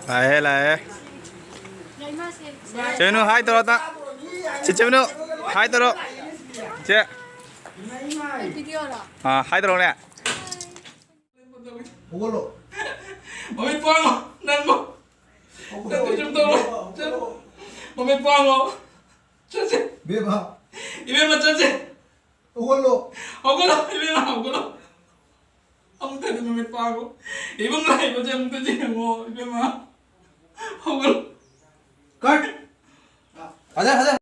lại chơi nó hai tờ ta chị chơi nó hai tờ chị à hai tờ nè Momit po ako! Nan mo! Nandiyan to! Momit po ako! Chachi! Beba. Ibe mo chachi! Ugolo. Ogulo! Ibe mo ogulo! Ang tani momit po ako! Ibang lahi mo dyan mong tani mo! Ibe mo! Ogulo! Cut. 가자 가자.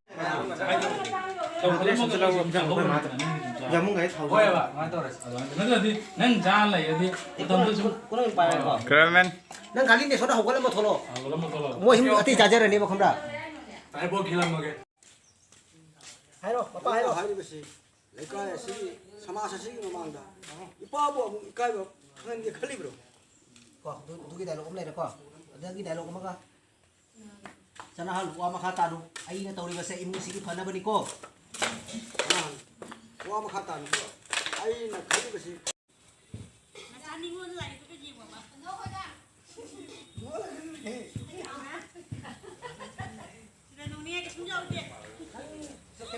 자문 가이 타고. 뭐야? 난 잘라야지. 어떤도 좀 그러면 난 갈린데 소다 호갈래 뭐 털어. 그러면 더 뭐 힘 어떻게 자제를 뭐 컴다. 아이 뭐 길랑 먹게. 하이로 빠빠 하이로. 하이로 것이 내가 시 사마사 시기로 망다. 이빠보 이까요 하는 게 칼리브로. 거 누기 다이로 옴래 거. 어디 다이로 오마가. sana hal wa makata do ai na tawri basa imu sigi phana bani ko 와 마카타 아이 나 칼리 것이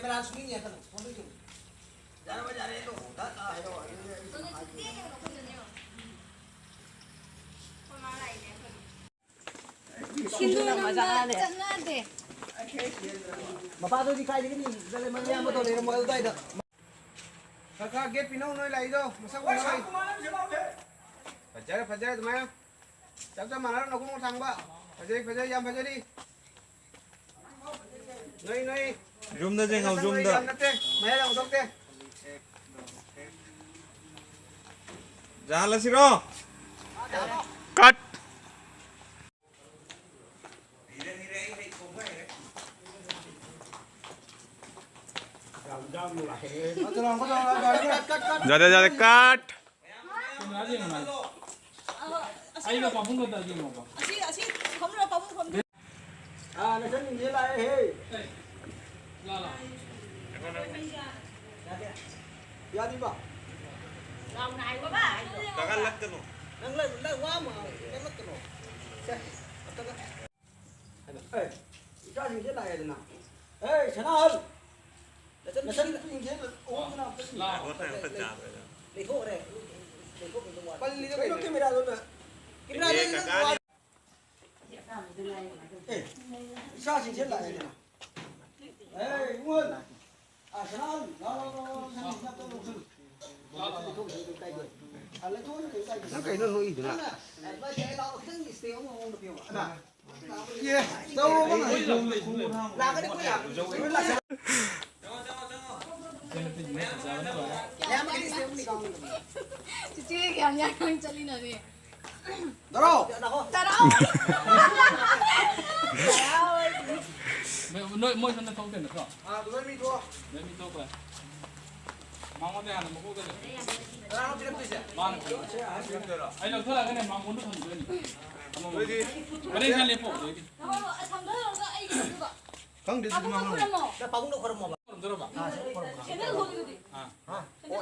camera swing ya kan phone tu jara jare to da ta hai do Bapak tu di kai ni dalam mana mo to le mo dai da 카카 게 피노 노이 라이도 무슨 거 노이 파자라 तुम्हारा 잡자 말아 놓고 못 상바 파자리 얌 파자리 노이 좀 더 쟁어 좀 더. 마야 우덕대 잘라 싫어. 컷. 자자 자자 컷. 아이가 바쁜 거다 지금 먹어. 아, 나 저는 이제 라에 해. 라라. 야, đi vào. Lâu này quá ba. Kakan lắc cái nó. Đang lên quá mà, đang lắc cái nổ. Xe. Ê, cho mình cái này nào. Ê, Trần Ân. Để chân mình thế là uống cái nào. 라. để thô này để thô mình ngoài 빨리 이거 카메라 놓나. 카메라 놓나. ê, sao chị chết lại này nào? Ê, Nguồn. À, Trần Ân, nó sang mình tôi lục sự. À, lấy thôi nó cái nó hơi nữa. Yeah, đâu mà làm cái đấy à? Chị kìa nha, anh cho Linh này. đâu? Ta đâu? nội môi thân thông tiền được không? À, tôi mi thua. Đấy mình tốt rồi. Mang con đèn là một cô cái này. Nó chưa tới giờ. Mang. Anh đâu thôi là cái này mang muốn được hơn nữa. Cái này xem liền phụ rồi. Không được mà 나 바궁도 걸어 먹어 들어봐.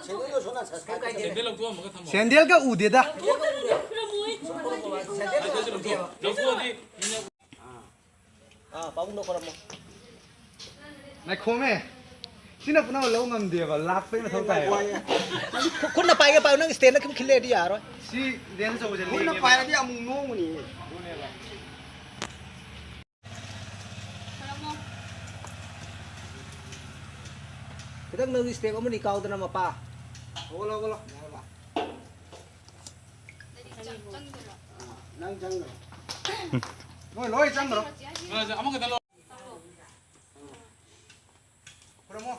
쟤네도 전화 가까이 돼. 샌들 두어 먹어 탐. 샌들가 우대다. 아 바궁도 걸어 먹어 này khô mẹ xin được nó lâu ngầm địa và lạc phê mà thâu tài kun na pai ga pa nang stand na kim khile di yaro si đến rồi thì nó phải là đi ăn mùng nô mà nhỉ kita nang stay ko mo ni kaw na mapa olo năng trăng rồi lôi trăng rồi 아무것도 달라. 그럼 뭐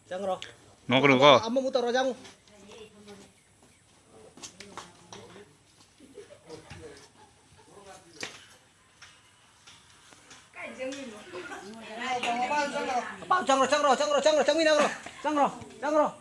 jang ro nó có được không? amma mutar ro jang bao jang ro jang mi nang ro